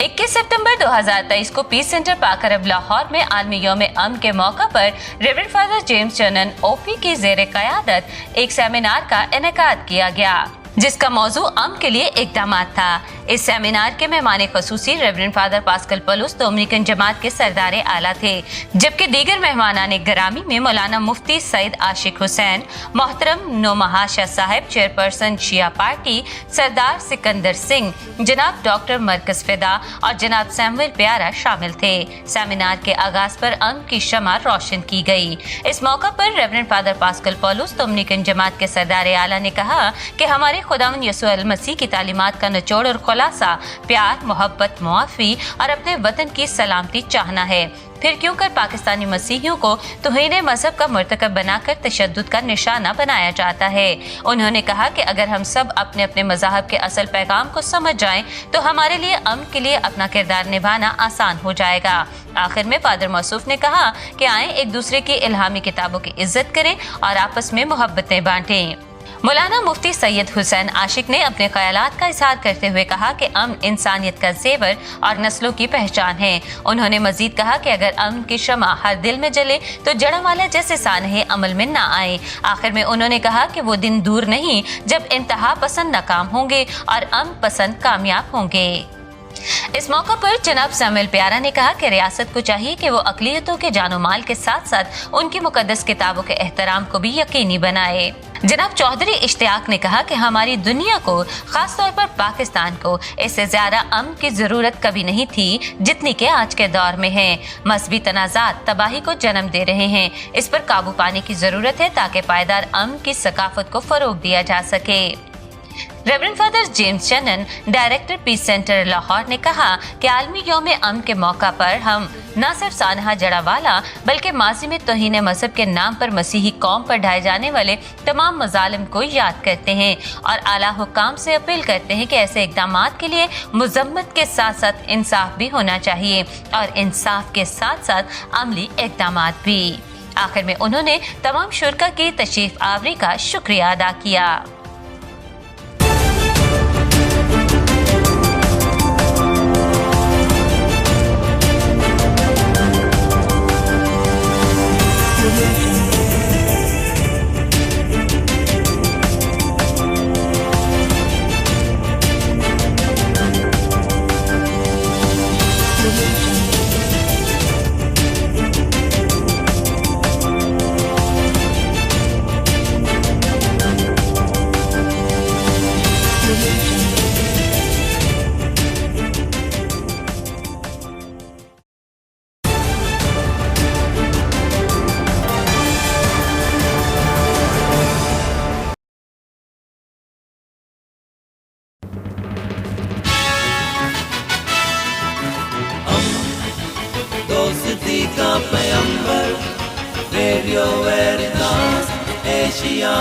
21 सितंबर 2023 को piece centre पाक अरब लाहौर में आलमी यौम अमन के मौका पर रेवरेंड फादर जेम्स चनन ओपी की ज़ेरे क़यादत एक सेमिनार का इनेकाद किया गया, जिसका मौजू अमन के लिए इक़दामात था। इस सेमिनार के मेहमान ख़ुसूसी reverend father Pascal Paulose Dominican जमात के सरदार आला थे, जबकि दीगर मेहमानाने गिरामी में मौलाना मुफ्ती सईद आशिक हुसैन, मोहतरम नोमहा शाह साहब चेयरपर्सन शिया पार्टी सरदार सिकंदर सिंह, जनाब डॉक्टर मरकज फिदा और जनाब सैमुअल प्यारा शामिल थे। सेमिनार के आगाज पर अमन की शमा रोशन की गई। इस मौका पर reverend father Pascal Paulose Dominican जमात के सरदार आला ने कहा कि हमारे खुदावंद यसुअ अल मसीह की तालीमात का निचोड़ और खुलासा प्यार, मोहब्बत, मुआफ़ी और अपने वतन की सलामती चाहना है। फिर क्यों कर पाकिस्तानी मसीहियों को तौहीन मजहब का मुर्तकब बनाकर तशद्दुद का निशाना बनाया जाता है। उन्होंने कहा कि अगर हम सब अपने अपने मज़हब के असल पैगाम को समझ जाएं तो हमारे लिए अमन के लिए अपना किरदार निभाना आसान हो जाएगा। आखिर में फादर मौसूफ ने कहा कि आए एक दूसरे की इल्हामी किताबों की इज्जत करें और आपस में मोहब्बतें बांटें। मौलाना मुफ्ती सैयद हुसैन आशिक ने अपने ख्यालात का इजहार करते हुए कहा कि अमन इंसानियत का जेवर और नस्लों की पहचान है। उन्होंने मजीद कहा कि अगर अमन की शमा हर दिल में जले तो जड़वाला जैसे सानहे अमल में ना आए। आखिर में उन्होंने कहा कि वो दिन दूर नहीं जब इंतहा पसंद नाकाम होंगे और अमन पसंद कामयाब होंगे। इस मौका पर जनाब सैमुअल प्यारा ने कहा कि रियासत को चाहिए कि वो अक़लियतों के जानो माल के साथ साथ उनकी मुकद्दस किताबों के एहतराम को भी यकीनी बनाए। जनाब चौधरी इश्तियाक ने कहा कि हमारी दुनिया को, खास तौर पर पाकिस्तान को, इससे ज्यादा अमन की जरूरत कभी नहीं थी जितनी के आज के दौर में है। मजहबी तनाज़ात तबाही को जन्म दे रहे हैं, इस पर काबू पाने की जरूरत है ताकि पायदार अमन की सकाफत को फरोग दिया जा सके। रेवरेंड फादर जेम्स चनन, डायरेक्टर पीस सेंटर लाहौर ने कहा कि आलमी यौम अमन के मौका पर हम न सिर्फ सानहा जड़ावाला बल्कि माजी में तौहीन मजहब के नाम पर मसीही कौम पर ढाए जाने वाले तमाम मजालिम को याद करते हैं और आला हुकाम से अपील करते हैं कि ऐसे इक़दामात के लिए मुज़म्मत के साथ साथ इंसाफ भी होना चाहिए और इंसाफ के साथ साथ अमली इक़दामात भी। आखिर में उन्होंने तमाम शुरका की तशरीफ आवरी का शुक्रिया अदा किया। दोस्ती का पैगंबर, रेडियो वेरितास एशिया।